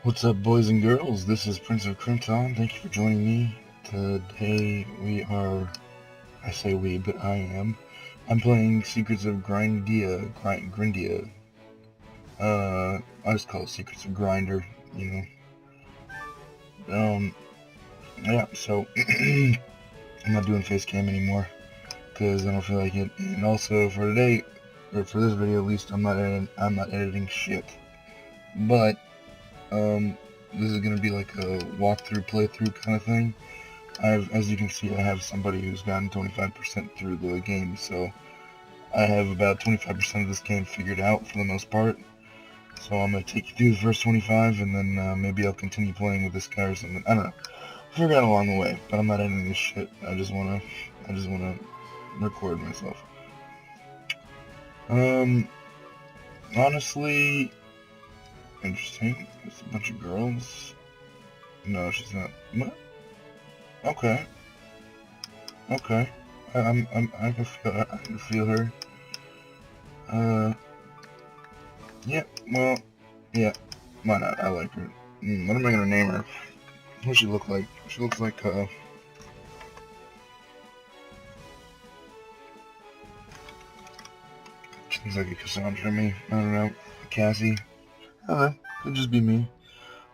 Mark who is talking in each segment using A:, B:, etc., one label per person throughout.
A: What's up, boys and girls? This is Prince of Crimton. Thank you for joining me. Today we are, I say we, but I am. I'm playing Secrets of Grindea. I just call it Secrets of Grinder, you know. Yeah, so I'm not doing face cam anymore because I don't feel like it. And also for today, or for this video at least, I'm not editing shit. But this is gonna be like a walkthrough, playthrough kind of thing. As you can see, I have somebody who's gotten 25% through the game, so I have about 25% of this game figured out for the most part. So I'm gonna take you through the first 25, and then maybe I'll continue playing with this guy or something. I don't know. Figure out along the way, but I'm not editing this shit. I just wanna record myself. Honestly, interesting. It's a bunch of girls. No, she's not. What? Okay. Okay. I can feel her. Yeah, well, yeah, why not? I like her. What am I gonna name her? What does she look like? She looks like, she looks like a Cassandra to me. I don't know. Cassie. Could just be me.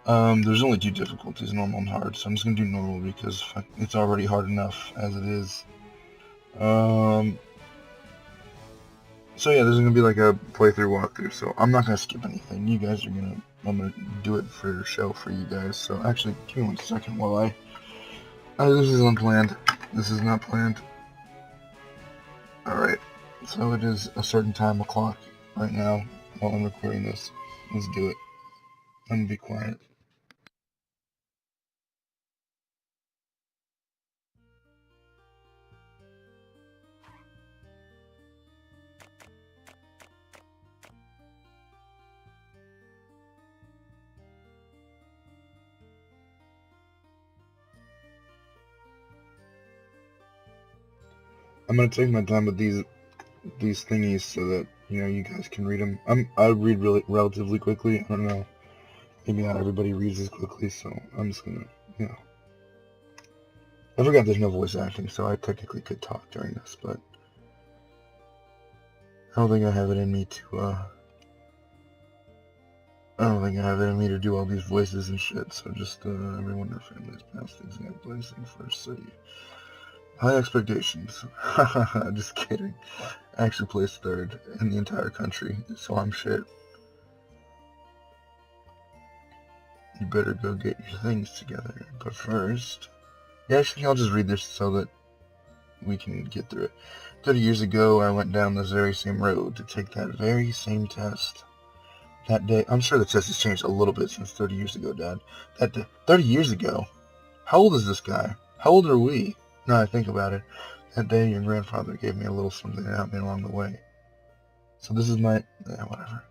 A: There's only two difficulties, normal and hard, so I'm just gonna do normal because it's already hard enough as it is. So yeah, this is gonna be like a playthrough walkthrough, so I'm not gonna skip anything. I'm gonna do it for show for you guys. So actually, give me 1 second while this is unplanned. This is not planned. Alright, so it is a certain time o'clock right now while I'm recording this. Let's do it. I'm gonna be quiet. I'm gonna take my time with these thingies so that you guys can read them. I read relatively quickly. I don't know. Maybe not everybody reads as quickly, so I'm just gonna I forgot there's no voice acting, so I technically could talk during this, but I don't think I have it in me to I don't think I have it in me to do all these voices and shit. So just everyone in their families past exam blazing first city. High expectations. Just kidding. I actually placed third in the entire country, so I'm shit. You better go get your things together. But first, yeah, actually, I'll just read this so that we can get through it. 30 years ago, I went down this very same road to take that very same test. That day, I'm sure the test has changed a little bit since 30 years ago, Dad. 30 years ago? How old is this guy? How old are we? Now I think about it. That day, your grandfather gave me a little something to help me along the way. So this is my... whatever.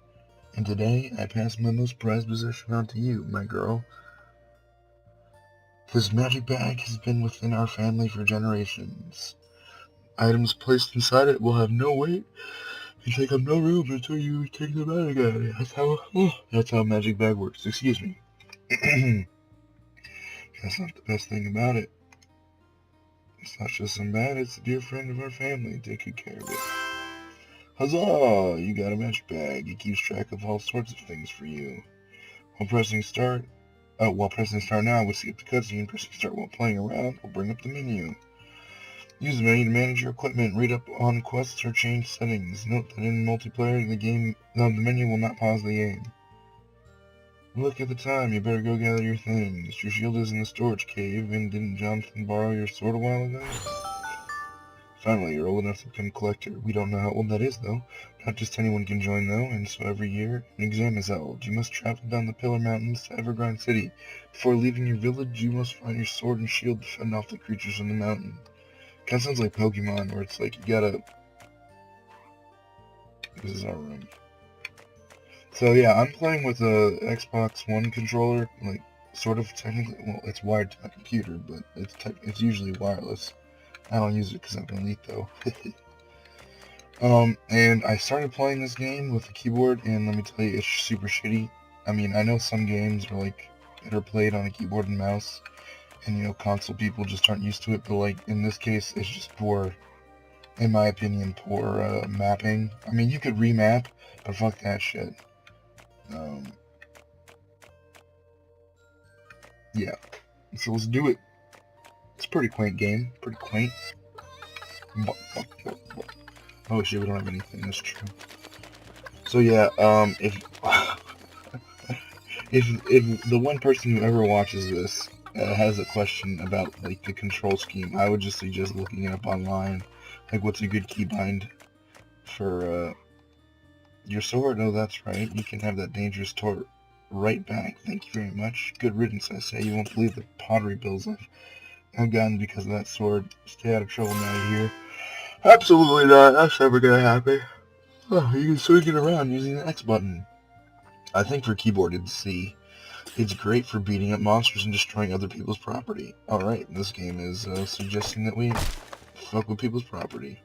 A: And today, I pass my most prized possession on to you, my girl. This magic bag has been within our family for generations. Items placed inside it will have no weight and take up no room until you take them out again. That's how a magic bag works. Excuse me. That's not the best thing about it. It's not just some bad, it's a dear friend of our family. Take good care of it. Huzzah! You got a magic bag. It keeps track of all sorts of things for you. While pressing start now, we'll skip the cutscene. Pressing start while playing around will bring up the menu. Use the menu to manage your equipment, read up on quests, or change settings. Note that in multiplayer, the menu will not pause the game. Look at the time, you better go gather your things. Your shield is in the storage cave, and didn't Jonathan borrow your sword a while ago? Finally, you're old enough to become a collector. We don't know how old that is, though. Not just anyone can join, though, and so every year, an exam is held. You must travel down the Pillar Mountains to Evergrande City. Before leaving your village, you must find your sword and shield to fend off the creatures in the mountain. Kinda sounds like Pokemon, where it's like you gotta... This is our room. So yeah, I'm playing with a Xbox One controller, like, sort of technically, well, it's wired to my computer, but it's usually wireless. I don't use it because I'm elite, though. And I started playing this game with a keyboard, and let me tell you, it's super shitty. I mean, I know some games are like that are played on a keyboard and mouse, and you know, console people just aren't used to it. But like in this case, it's just poor, in my opinion, poor mapping. I mean, you could remap, but fuck that shit. Yeah. So let's do it. It's a pretty quaint game. Pretty quaint. Oh shit, we don't have anything. That's true. So yeah, if the one person who ever watches this has a question about like the control scheme, I would just suggest looking it up online. Like, what's a good keybind for your sword? Oh, that's right. You can have that dangerous tort right back. Thank you very much. Good riddance, I say. You won't believe the pottery bills I've gotten because of that sword. Stay out of trouble now, you hear? Absolutely not. That's never gonna happen. Oh, you can swing it around using the X button. I think for keyboard it's C. It's great for beating up monsters and destroying other people's property. Alright, this game is suggesting that we fuck with people's property.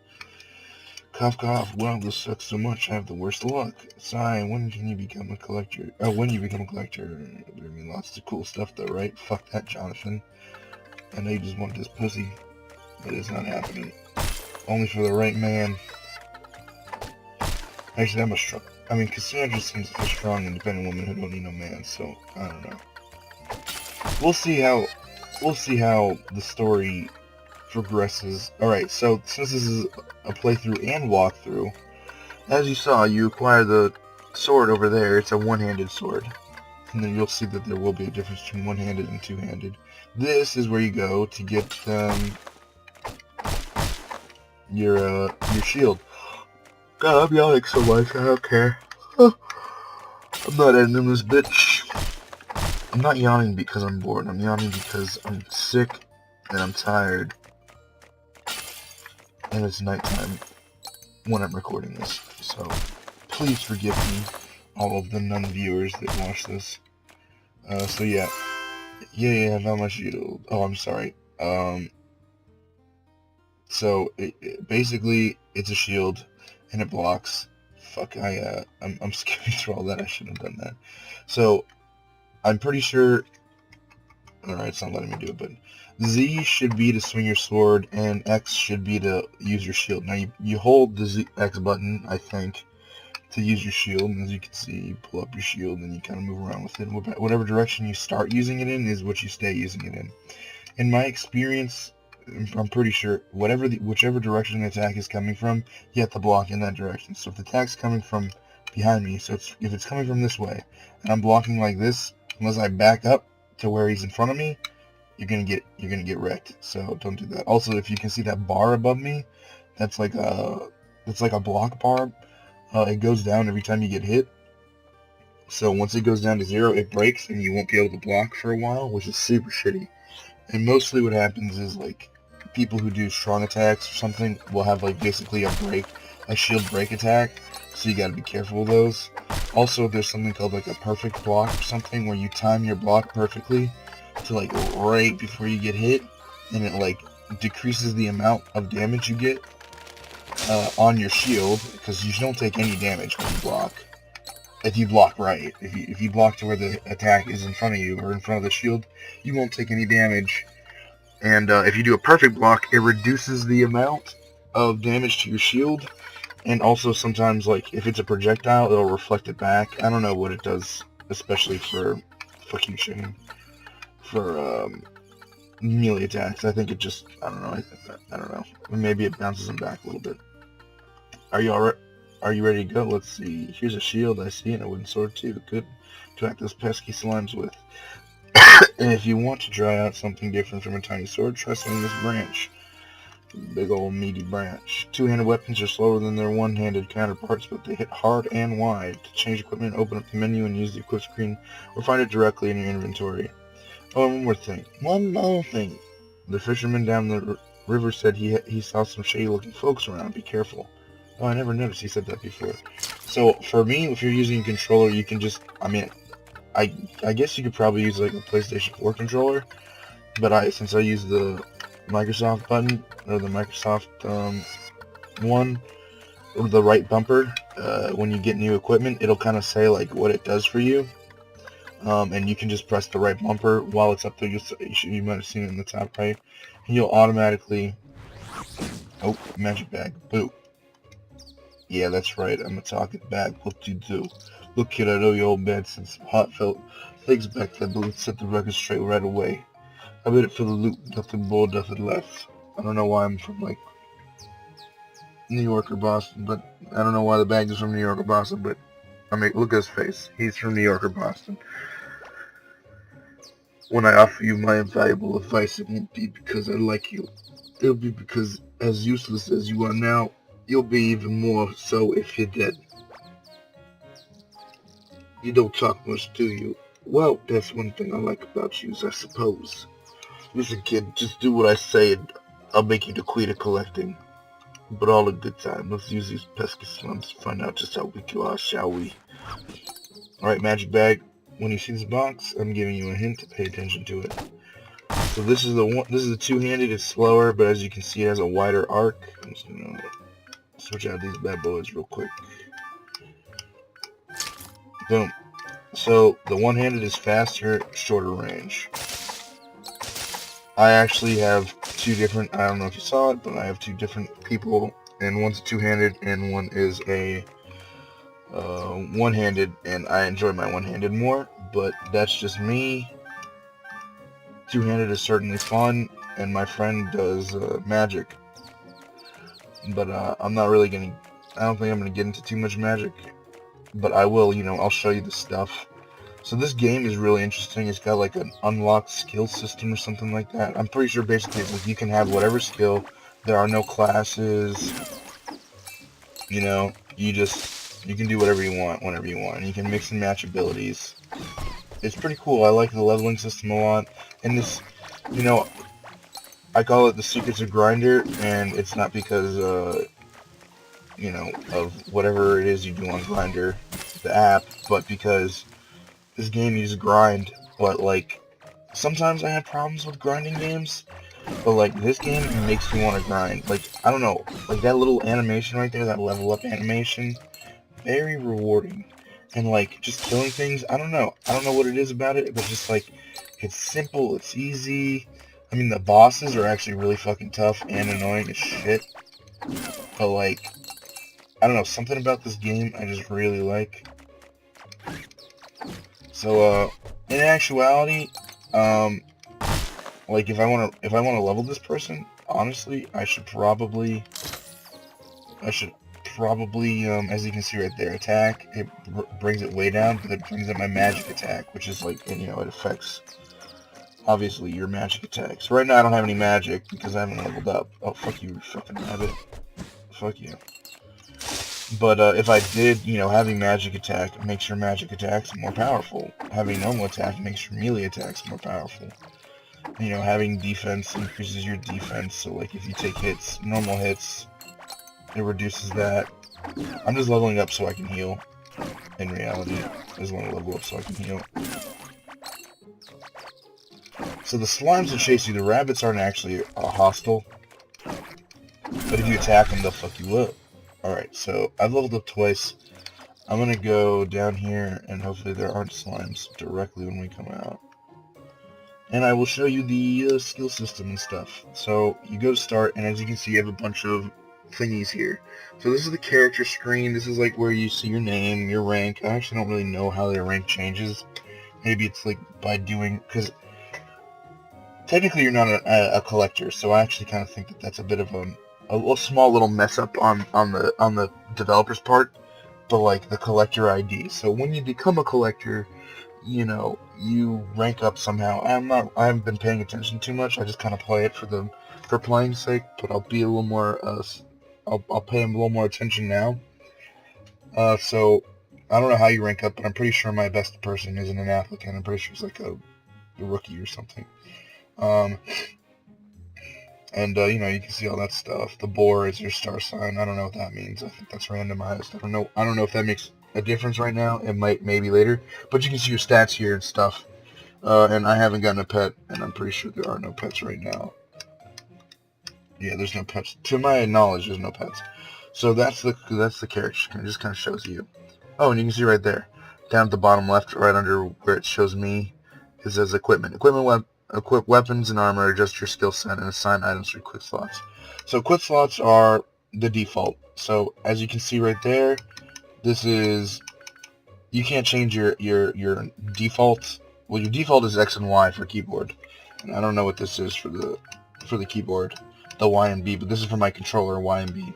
A: Cough cough, wow, this sucks so much, I have the worst luck. Sigh, when can you become a collector? Oh, when you become a collector. I mean, lots of cool stuff though, right? Fuck that, Jonathan. I know you just want this pussy, but it's not happening. Only for the right man. Actually, I'm a strong... I mean, Cassandra seems like a strong, independent woman who don't need no man, so, I don't know. We'll see how the story progresses. Alright, so, since this is a playthrough and walkthrough, as you saw, you acquire the sword over there. It's a one-handed sword. And then you'll see that there will be a difference between one-handed and two-handed. This is where you go to get, your shield. God, I'm yawning so much, I don't care. I'm not ending this bitch. I'm not yawning because I'm bored. I'm yawning because I'm sick and I'm tired. And it's nighttime when I'm recording this. So, please forgive me, all of the non-viewers that watch this. So yeah. Yeah, not my shield. Oh, I'm sorry. So, basically, it's a shield, and it blocks. Fuck, I'm skipping through all that. I shouldn't have done that. So, I'm pretty sure... Alright, it's not letting me do it, but... Z should be to swing your sword, and X should be to use your shield. Now, you hold the X button, I think, to use your shield, and as you can see, you pull up your shield, and you kind of move around with it. Whatever direction you start using it in is what you stay using it in. In my experience... I'm pretty sure whichever direction the attack is coming from, you have to block in that direction. So if the attack's coming from behind me, so if it's coming from this way, and I'm blocking like this, unless I back up to where he's in front of me, you're gonna get wrecked. So don't do that. Also, if you can see that bar above me, that's like a block bar. It goes down every time you get hit. So once it goes down to 0, it breaks, and you won't be able to block for a while, which is super shitty. And mostly what happens is, like, people who do strong attacks or something will have, like, basically a shield break attack, so you gotta be careful with those. Also, there's something called, like, a perfect block or something, where you time your block perfectly to, like, right before you get hit, and it, like, decreases the amount of damage you get on your shield, because you don't take any damage when you block. If you block right. If you block to where the attack is in front of you, or in front of the shield, you won't take any damage. And if you do a perfect block, it reduces the amount of damage to your shield. And also sometimes, like, if it's a projectile, it'll reflect it back. I don't know what it does, especially for fucking shitting. For melee attacks. I think it just, I don't know. Maybe it bounces them back a little bit. Are you alright? Are you ready to go? Let's see. Here's a shield I see, and a wooden sword too. Good to act those pesky slimes with. And if you want to try out something different from a tiny sword, try swinging this branch. Big old meaty branch. Two-handed weapons are slower than their one-handed counterparts, but they hit hard and wide. To change equipment, open up the menu and use the equip screen, or find it directly in your inventory. Oh, and one more thing. One more thing. The fisherman down the river said he saw some shady-looking folks around. Be careful. Oh, I never noticed he said that before. So, for me, if you're using a controller, you can just, I guess you could probably use, like, a PlayStation 4 controller, but since I use the Microsoft button, or the Microsoft, one, or the right bumper, when you get new equipment, it'll kind of say, like, what it does for you. and you can just press the right bumper while it's up there. You might have seen it in the top right, and you'll automatically. Oh, magic bag. Boo. Yeah, that's right. I'm a talking bag. What do you do? Look, kid, I know your old man since heartfelt things back then, but let's set the record straight right away. I made it for the loot. Nothing more, nothing less. I don't know why I'm from like New York or Boston, but I don't know why the bag is from New York or Boston, but I mean, look at his face. He's from New York or Boston. When I offer you my invaluable advice, it won't be because I like you. It'll be because, as useless as you are now, you'll be even more so if you're dead. You don't talk much, do you? Well, that's one thing I like about you, I suppose. Listen, kid, just do what I say and I'll make you the queen of collecting. But all in good time. Let's use these pesky slums to find out just how weak you are, shall we? Alright, magic bag. When you see this box, I'm giving you a hint to pay attention to it. So this is the one. This is the two-handed. It's slower, but as you can see, it has a wider arc. I'm just gonna switch out these bad boys real quick. Boom. So the one-handed is faster, shorter range. I actually have two different. I don't know if you saw it, but I have two different people, and one's a two-handed, and one is a one-handed, and I enjoy my one-handed more. But that's just me. Two-handed is certainly fun, and my friend does magic. But I'm not really gonna. I don't think I'm gonna get into too much magic. But I will. I'll show you the stuff. So this game is really interesting. It's got like an unlocked skill system or something like that. I'm pretty sure basically it's like you can have whatever skill. There are no classes. You can do whatever you want whenever you want, and you can mix and match abilities. It's pretty cool. I like the leveling system a lot, and this, I call it the Secrets of Grindea, and it's not because, of whatever it is you do on Grindea, the app, but because this game uses grind, but, like, sometimes I have problems with grinding games, but, like, this game makes me want to grind. Like, I don't know, like, that little animation right there, that level up animation, very rewarding. And, like, just killing things, I don't know what it is about it, but just, like, it's simple, it's easy. I mean, the bosses are actually really fucking tough and annoying as shit. But, like, I don't know, something about this game I just really like. So, in actuality, like, if I want to level this person, honestly, I should probably, as you can see right there, attack, it brings it way down, but it brings up my magic attack, which is, like, it affects, obviously, your magic attacks. Right now, I don't have any magic, because I haven't leveled up. Oh, fuck you fucking rabbit. Fuck you. But if I did, having magic attack makes your magic attacks more powerful. Having normal attack makes your melee attacks more powerful. Having defense increases your defense, so, like, if you take hits, normal hits, it reduces that. I'm just leveling up so I can heal. In reality, I just want to level up so I can heal. So the slimes will chase you. The rabbits aren't actually hostile, but if you attack them, they'll fuck you up. Alright, so I've leveled up twice. I'm gonna go down here, and hopefully there aren't slimes directly when we come out. And I will show you the skill system and stuff. So you go to start, and as you can see, you have a bunch of thingies here. So this is the character screen. This is like where you see your name, your rank. I actually don't really know how their rank changes. Maybe it's like by doing, because technically you're not a collector, so I actually kind of think that that's a bit of a small little mess up on the developer's part. But like the collector ID. So when you become a collector, you rank up somehow. I haven't been paying attention too much. I just kind of play it for playing's sake. But I'll be a little more. I'll pay him a little more attention now. So I don't know how you rank up, but I'm pretty sure my best person isn't an applicant. I'm pretty sure it's like a rookie or something. And you can see all that stuff. The boar is your star sign. I don't know what that means. I think that's randomized. I don't know if that makes a difference right now. It might, maybe later. But you can see your stats here and stuff. And I haven't gotten a pet, and I'm pretty sure there are no pets right now. Yeah, there's no pets. To my knowledge, there's no pets. So that's the character screen. It just kind of shows you. Oh, and you can see right there. down at the bottom left, right under where it shows me, it says equipment. Equip weapons and armor, adjust your skill set, and assign items for quick slots. So quick slots are the default. So as you can see right there, this is, you can't change your default. Well, your default is X and Y for keyboard. And I don't know what this is for the keyboard, the Y and B, but this is for my controller, Y and B.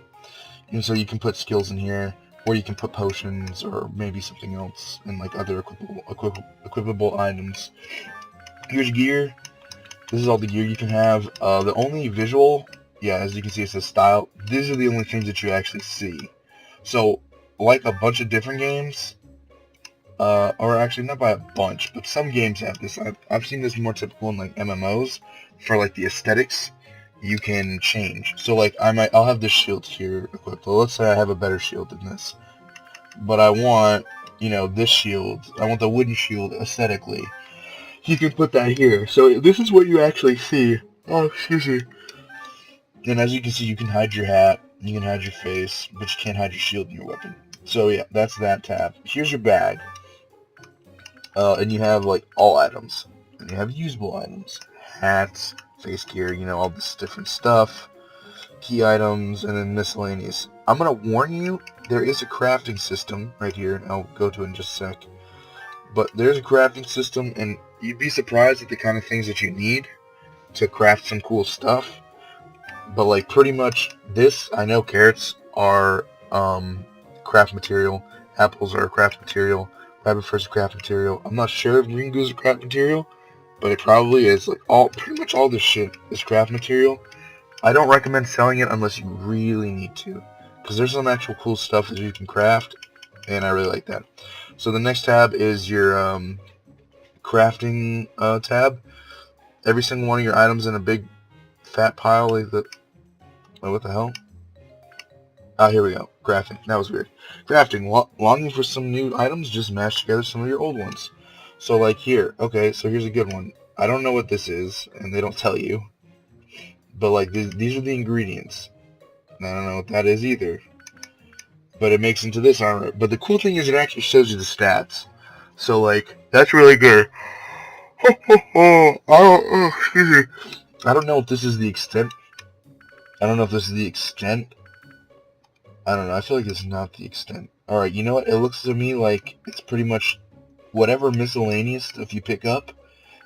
A: And so you can put skills in here, or you can put potions, or maybe something else, and like other equipable items. Here's gear. This is all the gear you can have. The only visual, yeah, as you can see, it says style. These are the only things that you actually see. So, like a bunch of different games, or actually not by a bunch, but some games have this. I've seen this more typical in like MMOs for like the aesthetics. You can change. So like I'll have this shield here equipped. Well, let's say I have a better shield than this, but I want, you know, this shield. I want the wooden shield aesthetically. You can put that here. So this is what you actually see. Oh, excuse me. And as you can see, you can hide your hat, you can hide your face, but you can't hide your shield and your weapon. So yeah, that's that tab. Here's your bag. And you have like all items. And you have usable items. Hats, face gear, you know, all this different stuff. Key items, and then miscellaneous. I'm going to warn you, there is a crafting system right here, and I'll go to it in just a sec. But there's a crafting system, and you'd be surprised at the kind of things that you need to craft some cool stuff. But like pretty much this, I know carrots are craft material, apples are craft material, rabbit fur is craft material. I'm not sure if green goo is craft material, but it probably is. Like pretty much all this shit is craft material. I don't recommend selling it unless you really need to, because there's some actual cool stuff that you can craft, and I really like that. So the next tab is your crafting tab. Every single one of your items in a big fat pile like the... Wait, what the hell? Ah, here we go. Crafting. That was weird. Crafting. Longing for some new items? Just mash together some of your old ones. So like here. Okay, so here's a good one. I don't know what this is, and they don't tell you. But like these are the ingredients. And I don't know what that is either. But it makes into this armor. But the cool thing is it actually shows you the stats. So like, that's really good. Excuse me. I don't know if this is the extent. I don't know. I feel like it's not the extent. Alright, you know what? It looks to me like it's pretty much whatever miscellaneous stuff you pick up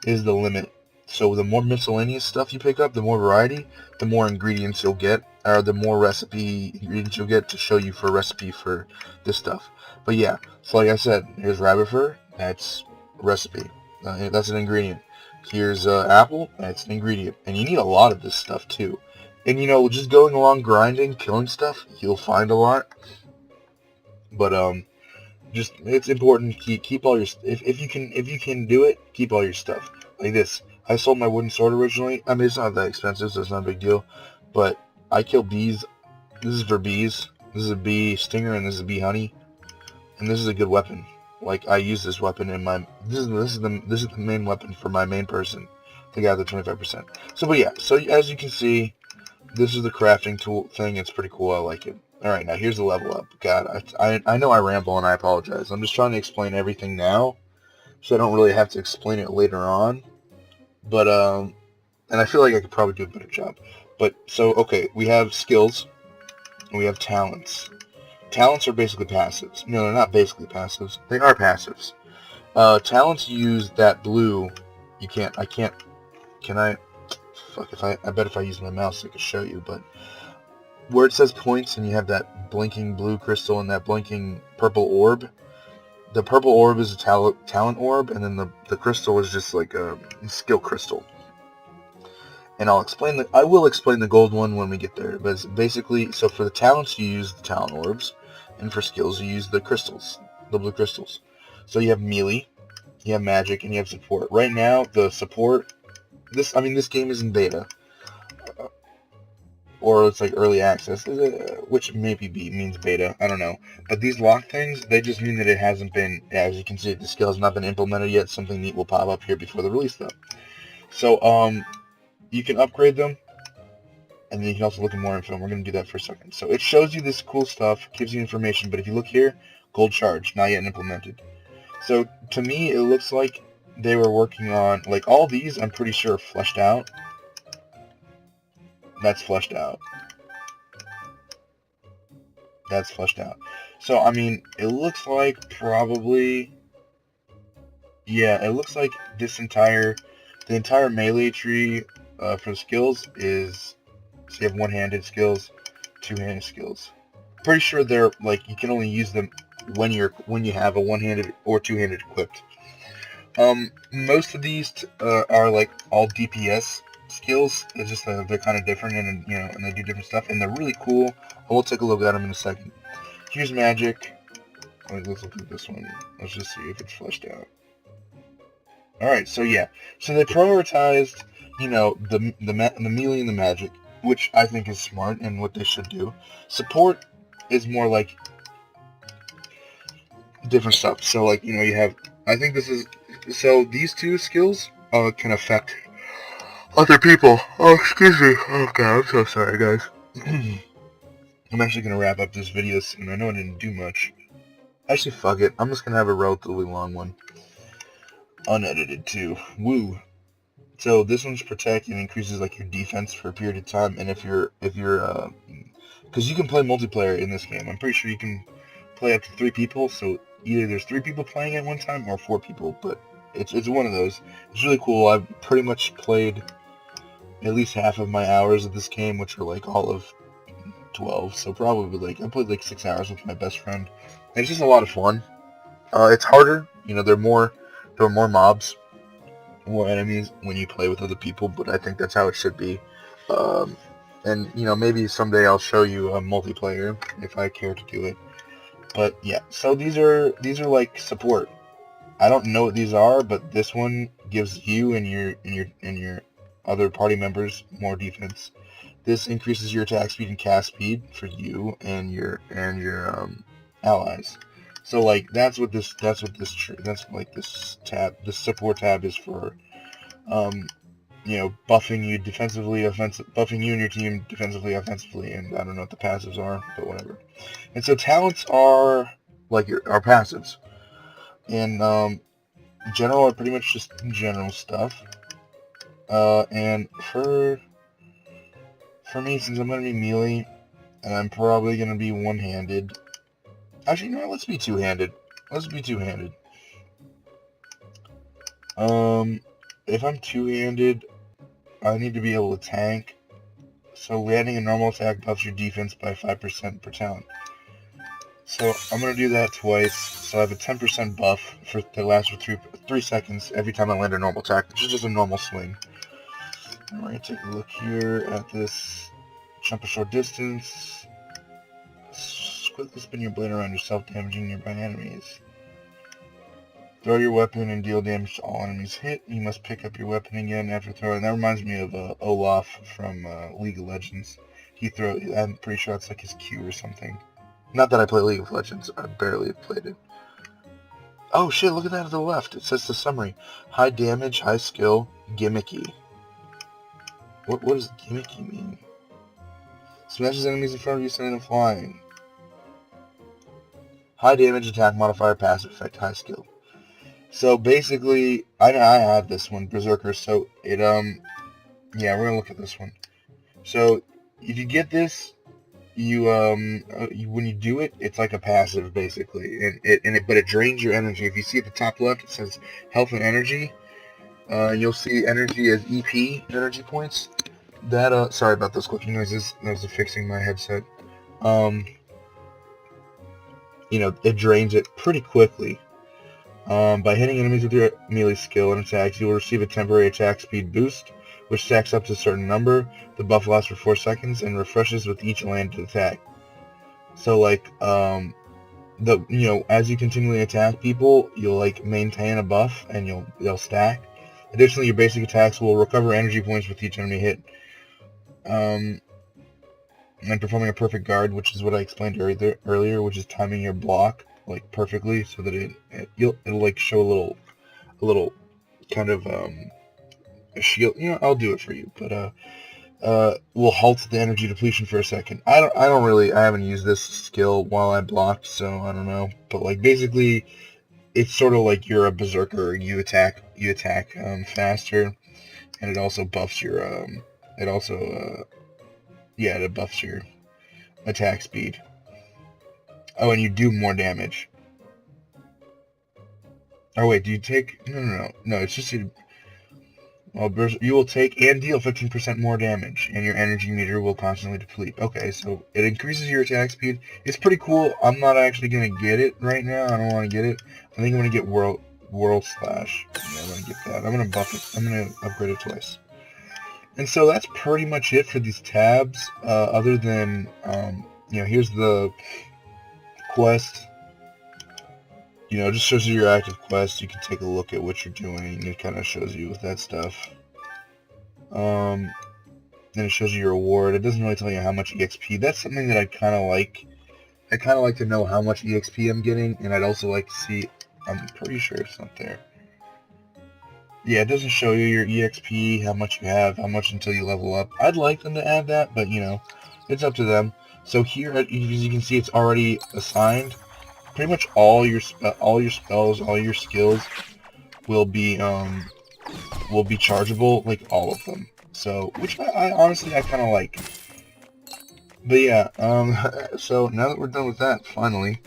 A: is the limit. So the more miscellaneous stuff you pick up, the more variety, the more ingredients you'll get, or the more recipe ingredients you'll get to show you for a recipe for this stuff. But yeah, so like I said, here's rabbit fur, that's recipe. That's an ingredient. Here's apple, that's an ingredient. And you need a lot of this stuff too. And you know, just going along grinding, killing stuff, you'll find a lot. But just it's important to keep all your if you can do it, keep all your stuff. Like this. I sold my wooden sword originally. I mean, it's not that expensive, so it's not a big deal. But I kill bees. This is for bees. This is a bee stinger, and this is a bee honey. And this is a good weapon. Like I use this weapon in my. This is the main weapon for my main person. To gather 25%. So, but yeah. So as you can see, this is the crafting tool thing. It's pretty cool. I like it. All right, now here's the level up. God, I know I ramble and I apologize. I'm just trying to explain everything now, so I don't really have to explain it later on. But and I feel like I could probably do a better job. But so okay, we have skills and we have talents. Talents are basically passives. No, they're not basically passives. They are passives. Talents use that blue. You can't. I can't. Can I? Fuck. I bet if I use my mouse, I could show you. But where it says points and you have that blinking blue crystal and that blinking purple orb. The purple orb is a talent orb, and then the crystal is just like a skill crystal. And I will explain the gold one when we get there. But it's basically, so for the talents you use the talent orbs, and for skills you use the crystals, the blue crystals. So you have melee, you have magic, and you have support. Right now, the support, this game is in beta. Or it's like early access, which maybe means beta, I don't know. But these lock things, they just mean that it hasn't been, as you can see, the skill has not been implemented yet. Something neat will pop up here before the release though. So, you can upgrade them, and then you can also look at more info. We're going to do that for a second. So it shows you this cool stuff, gives you information, but if you look here, gold charge, not yet implemented. So to me, it looks like they were working on, like, all these I'm pretty sure are fleshed out. That's fleshed out. That's fleshed out. So, I mean, it looks like probably, yeah, it looks like the entire melee tree for the skills is, so you have one-handed skills, two-handed skills. Pretty sure they're, like, you can only use them when you have a one-handed or two-handed equipped. Most of these are like all DPS skills. It's just they're kind of different, and and they do different stuff, and they're really cool. We'll take a look at them in a second. Here's magic. Let's look at this one. Let's just see if it's fleshed out. All right, so yeah, so they prioritized, the melee and the magic, which I think is smart and what they should do. Support is more like different stuff. So like you have, I think this is, so these two skills can affect other people. Oh, excuse me. Oh god, I'm so sorry, guys. I'm actually gonna wrap up this video soon. I know I didn't do much. Actually, fuck it. I'm just gonna have a relatively long one, unedited too. Woo. So this one's protect and increases like your defense for a period of time. And if you're because you can play multiplayer in this game. I'm pretty sure you can play up to 3 people. So either there's 3 people playing at one time or 4 people. But it's one of those. It's really cool. I've pretty much played at least half of my hours of this game, which are like all of 12. So probably like I played like 6 hours with my best friend. And it's just a lot of fun. It's harder. There are more mobs, more enemies when you play with other people, but I think that's how it should be. And maybe someday I'll show you a multiplayer if I care to do it. But yeah, so these are like support. I don't know what these are, but this one gives you and your other party members more defense. This increases your attack speed and cast speed for you and your allies. So like that's what this support tab is for. Buffing you defensively, buffing you and your team defensively, offensively, and I don't know what the passives are, but whatever. And so talents are like our passives, and general are pretty much just general stuff. And for me, since I'm gonna be melee, and I'm probably gonna be one-handed. Actually, no, let's be two-handed. If I'm two-handed, I need to be able to tank. So landing a normal attack buffs your defense by 5% per talent. So I'm gonna do that twice. So I have a 10% buff that lasts for 3 seconds every time I land a normal attack, which is just a normal swing. We're gonna take a look here at this. Jump a short distance. Quickly spin your blade around yourself, damaging nearby enemies. Throw your weapon and deal damage to all enemies hit. You must pick up your weapon again after throwing. That reminds me of Olaf from League of Legends. I'm pretty sure that's like his Q or something. Not that I play League of Legends. I barely have played it. Oh shit, look at that to the left. It says the summary. High damage, high skill, gimmicky. What does gimmicky mean? Smashes enemies in front of you, sending them flying. High damage, attack modifier, passive effect, high skill. So basically, I have this one, Berserker. So it yeah, we're gonna look at this one. So if you get this, when you do it, it's like a passive basically, but it drains your energy. If you see at the top left, it says health and energy. You'll see energy as EP energy points. That sorry about those clicking noises. That was fixing my headset. It drains it pretty quickly. By hitting enemies with your melee skill and attacks, you will receive a temporary attack speed boost, which stacks up to a certain number. The buff lasts for 4 seconds and refreshes with each landed attack. So, like, as you continually attack people, you'll like maintain a buff and they'll stack. Additionally, your basic attacks will recover energy points with each enemy hit. And performing a perfect guard, which is what I explained earlier, which is timing your block like perfectly so that it'll like show a little kind of a shield. I'll do it for you, but will halt the energy depletion for a second. I haven't used this skill while I blocked, so I don't know. But like basically, it's sort of like you're a berserker. You attack faster, and it also buffs your it buffs your attack speed. Oh, and you do more damage. Oh wait, do you take? No. It's just you will take and deal 15% more damage, and your energy meter will constantly deplete. Okay, so it increases your attack speed. It's pretty cool. I'm not actually gonna get it right now. I don't want to get it. I think I'm gonna get World Slash. Yeah, I'm gonna get that. I'm gonna buff it. I'm gonna upgrade it twice. And so that's pretty much it for these tabs. Other than here's the quest. It just shows you your active quest. You can take a look at what you're doing. It kind of shows you with that stuff. Then it shows you your reward. It doesn't really tell you how much EXP. That's something that I kind of like. I kind of like to know how much EXP I'm getting, and I'd also like to see. I'm pretty sure it's not there. Yeah, it doesn't show you your EXP, how much you have, how much until you level up. I'd like them to add that, but it's up to them. So here, as you can see, it's already assigned. Pretty much all your spells, all your skills will be chargeable, like all of them. So, which I honestly kind of like. But yeah, so now that we're done with that, finally,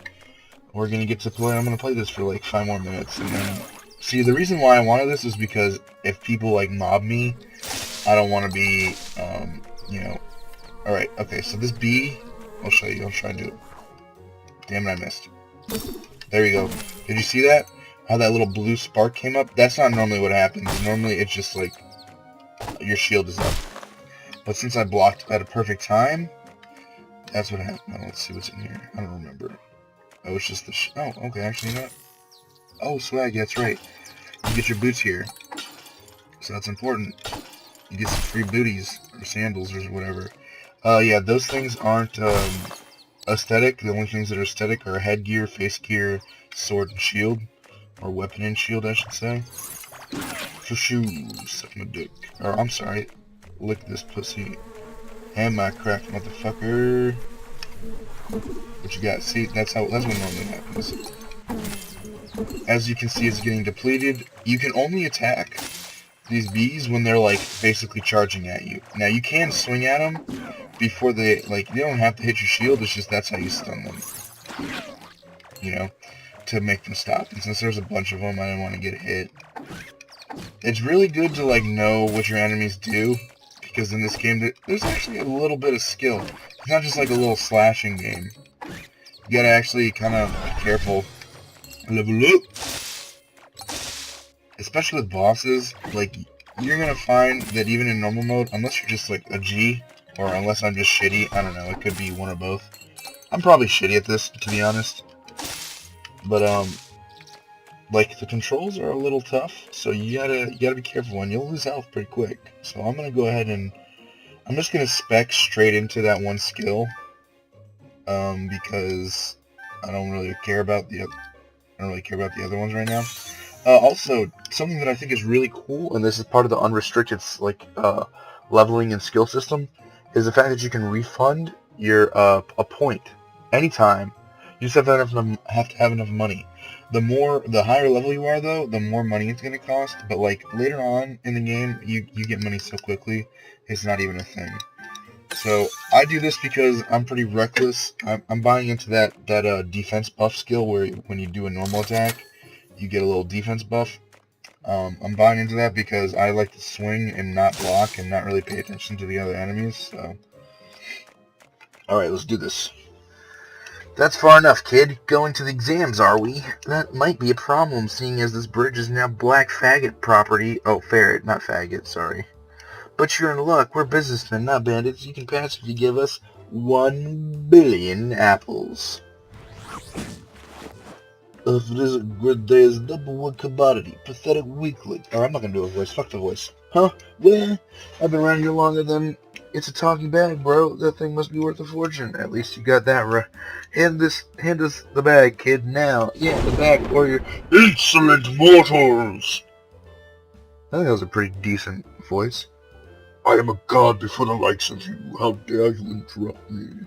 A: we're gonna get to play. I'm gonna play this for like 5 more minutes, and then see, the reason why I wanted this is because if people like mob me, I don't want to be, All right, okay. So this bee, I'll show you. I'll try to do it. Damn it, I missed. There we go. Did you see that? How that little blue spark came up? That's not normally what happens. Normally it's just like your shield is up. But since I blocked at a perfect time, that's what happened. Now, let's see what's in here. I don't remember. Oh, it's just the oh, okay, actually not. Oh, swag, that's right. You get your boots here. So that's important. You get some free booties, or sandals, or whatever. Yeah, those things aren't, aesthetic. The only things that are aesthetic are headgear, face gear, sword and shield. Or weapon and shield, I should say. For shoes, suck my dick. Or, I'm sorry, lick this pussy. And my crack, motherfucker. What you got? See, that's what normally happens. As you can see, it's getting depleted. You can only attack these bees when they're, like, basically charging at you. Now, you can swing at them before they don't have to hit your shield. It's just that's how you stun them. To make them stop. And since there's a bunch of them, I didn't want to get hit. It's really good to, know what your enemies do, because in this game, there's actually a little bit of skill. It's not just like a little slashing game. You gotta actually kind of be careful. Level up! Especially with bosses, you're gonna find that even in normal mode, unless you're just, a G, or unless I'm just shitty, I don't know, it could be one or both. I'm probably shitty at this, to be honest. But, the controls are a little tough, so you gotta be careful, and you'll lose health pretty quick. So I'm gonna go ahead and I'm just gonna spec straight into that one skill, because I don't really care about the other ones right now. Also, something that I think is really cool, and this is part of the unrestricted leveling and skill system, is the fact that you can refund your a point anytime. You just have to have enough money. The higher level you are, though, the more money it's going to cost. But later on in the game, you get money so quickly, it's not even a thing. So I do this because I'm pretty reckless. I'm buying into that defense buff skill where when you do a normal attack, you get a little defense buff. I'm buying into that because I like to swing and not block and not really pay attention to the other enemies. So, all right, let's do this. That's far enough, kid. Going to the exams, are we? That might be a problem, seeing as this bridge is now black faggot property. Oh, ferret, not faggot, sorry. But you're in luck. We're businessmen, not bandits. You can pass if you give us 1 billion apples. If it isn't Grindea's number one commodity, pathetic weakling. Or I'm not gonna do a voice. Fuck the voice. Huh? Well, I've been around here longer than it's a talking bag, bro. That thing must be worth a fortune. At least you got that right. Hand us the bag, kid, now. Yeah, the bag for your insolent mortals. I think that was a pretty decent voice. I am a god before the likes of you. How dare you interrupt me?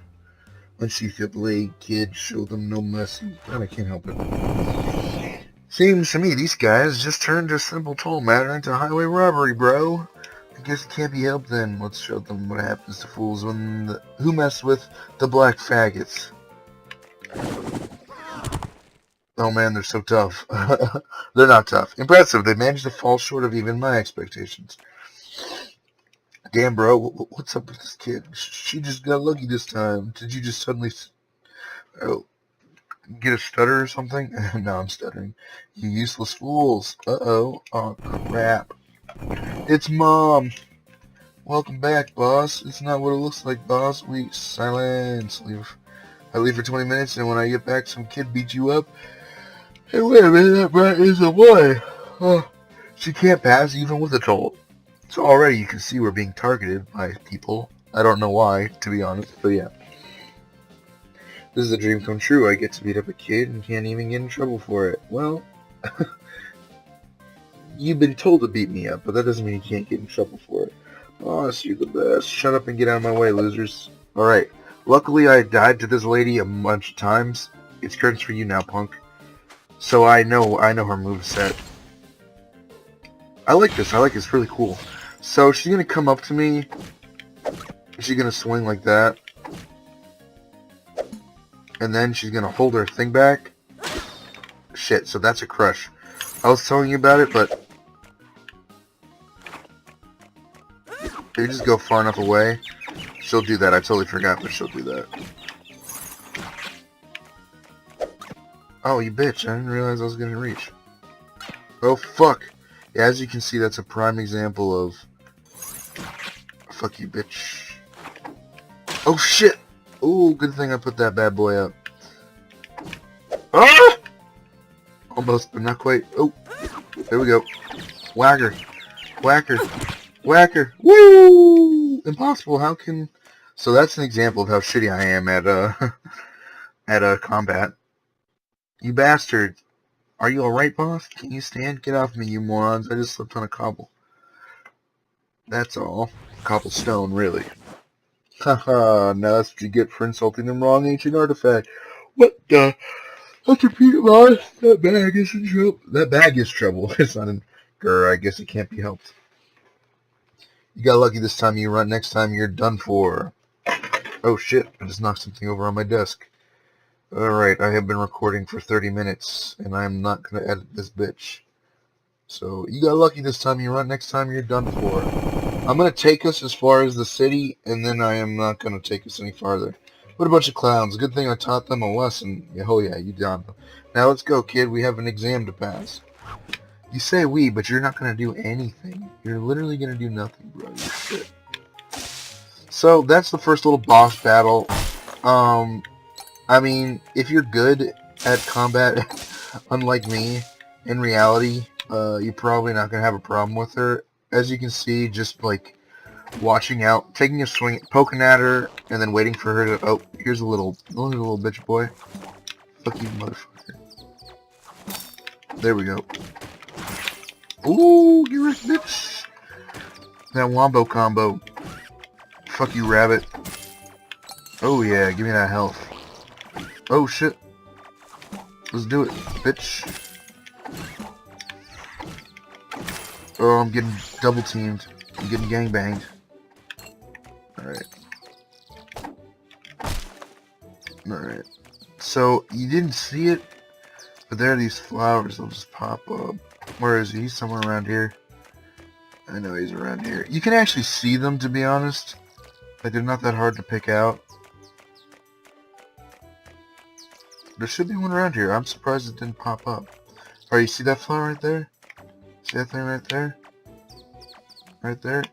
A: Unsheath your blade, kid. Show them no mercy. And I can't help it. Seems to me these guys just turned a simple toll matter into highway robbery, bro. I guess it can't be helped then. Let's show them what happens to fools who mess with the black faggots. Oh man, they're so tough. They're not tough. Impressive. They managed to fall short of even my expectations. Damn, bro, what's up with this kid? She just got lucky this time. Did you just suddenly get a stutter or something? No, I'm stuttering. You useless fools. Uh-oh. Oh, crap. It's Mom. Welcome back, boss. It's not what it looks like, boss. Silence. I leave for 20 minutes, and when I get back, some kid beats you up. Hey, wait a minute, that brat is a boy. Oh, she can't pass even with a toll. So already you can see we're being targeted by people. I don't know why, to be honest, but yeah. This is a dream come true. I get to beat up a kid and can't even get in trouble for it. Well, you've been told to beat me up, but that doesn't mean you can't get in trouble for it. Boss, you're the best. Shut up and get out of my way, losers. Alright. Luckily, I died to this lady a bunch of times. It's curtains for you now, punk. So I know her moveset. I like this. It's really cool. So she's gonna come up to me. She's gonna swing like that. And then she's gonna hold her thing back. Shit, so that's a crush. I was telling you about it, but if you just go far enough away, she'll do that. I totally forgot, but she'll do that. Oh, you bitch. I didn't realize I was gonna reach. Oh, fuck. Yeah, as you can see, that's a prime example of... Fuck you, bitch. Oh, shit! Ooh, good thing I put that bad boy up. Ah! Almost, but not quite. Oh, there we go. Whacker. Whacker. Whacker. Woo! Impossible. How can... So that's an example of how shitty I am at combat. You bastard. Are you alright, boss? Can you stand? Get off me, you morons. I just slipped on a cobble. That's all. Cobblestone, really. Haha, now that's what you get for insulting the wrong ancient artifact. What the? Let's repeat it, boss. That bag is in trouble. That bag is trouble. It's not in... Grr, I guess it can't be helped. You got lucky this time, you run. Next time, you're done for. Oh, shit. I just knocked something over on my desk. Alright, I have been recording for 30 minutes, and I'm not going to edit this bitch. So, you got lucky this time, you run. Next time, you're done for. I'm going to take us as far as the city, and then I am not going to take us any farther. What a bunch of clowns. Good thing I taught them a lesson. Oh yeah, you done. Now let's go, kid. We have an exam to pass. You say we, but you're not going to do anything. You're literally going to do nothing, bro. You shit. So, that's the first little boss battle. I mean, if you're good at combat, unlike me, in reality, you're probably not going to have a problem with her. As you can see, just like watching out, taking a swing, poking at her, and then waiting for her to... Oh, here's a little bitch boy. Fuck you, motherfucker. There we go. Ooh, get rich, bitch. That wombo combo. Fuck you, rabbit. Oh yeah, give me that health. Oh shit. Let's do it, bitch. Oh, I'm getting double teamed. I'm getting gangbanged. Alright. Alright. So, you didn't see it, but there are these flowers. They'll just pop up. Where is he? He's somewhere around here. I know he's around here. You can actually see them, to be honest. Like, they're not that hard to pick out. There should be one around here. I'm surprised it didn't pop up. Alright, you see that flower right there? See that thing right there? Right there?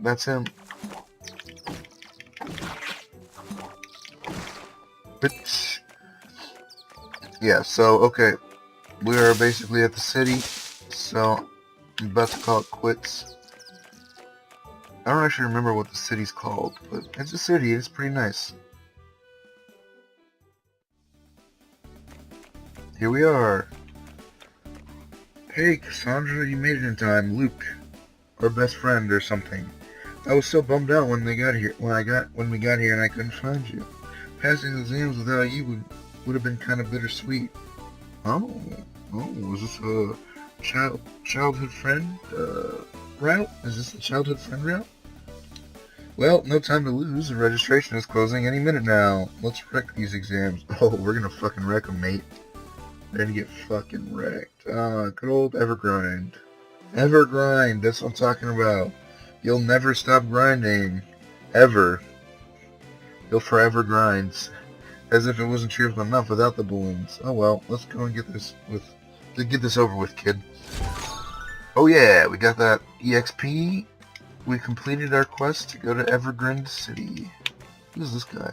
A: That's him. Bitch. Yeah, so, okay. We are basically at the city, so I'm about to call it quits. I don't actually remember what the city's called, but it's a city. It's pretty nice. Here we are. Hey, Cassandra, you made it in time. Luke, our best friend or something. I was so bummed out when we got here and I couldn't find you. Passing the exams without you would have been kind of bittersweet. Oh, Oh, is this a childhood friend route? Is this the childhood friend route? Well, no time to lose. The registration is closing any minute now. Let's wreck these exams. Oh, we're gonna fucking wreck them, mate. They're gonna get fucking wrecked. Good old Evergrind. Evergrind, that's what I'm talking about. You'll never stop grinding. Ever. You'll forever grind. As if it wasn't cheerful enough without the balloons. Oh well, let's go and get this over with, kid. Oh yeah, we got that EXP. We completed our quest to go to Evergrande City. Who's this guy?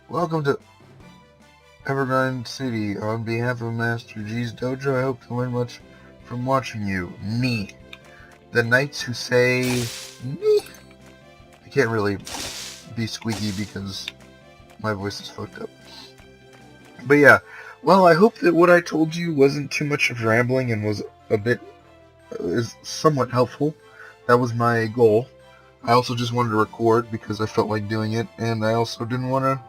A: Welcome to Evergrande City. On behalf of Master G's dojo, I hope to learn much from watching you. Me. The knights who say me. I can't really be squeaky because my voice is fucked up. But yeah, well, I hope that what I told you wasn't too much of rambling and was a bit, is somewhat helpful. That was my goal. I also just wanted to record because I felt like doing it, and I also didn't want to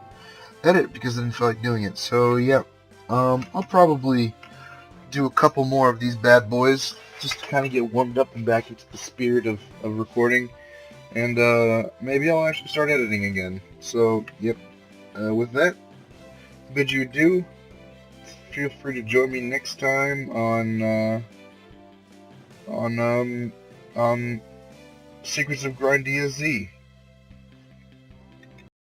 A: edit because I didn't feel like doing it. So yeah, I'll probably do a couple more of these bad boys just to kind of get warmed up and back into the spirit of recording, and maybe I'll actually start editing again. So yep, with that, bid you adieu. Feel free to join me next time on Secrets of Grindea Z.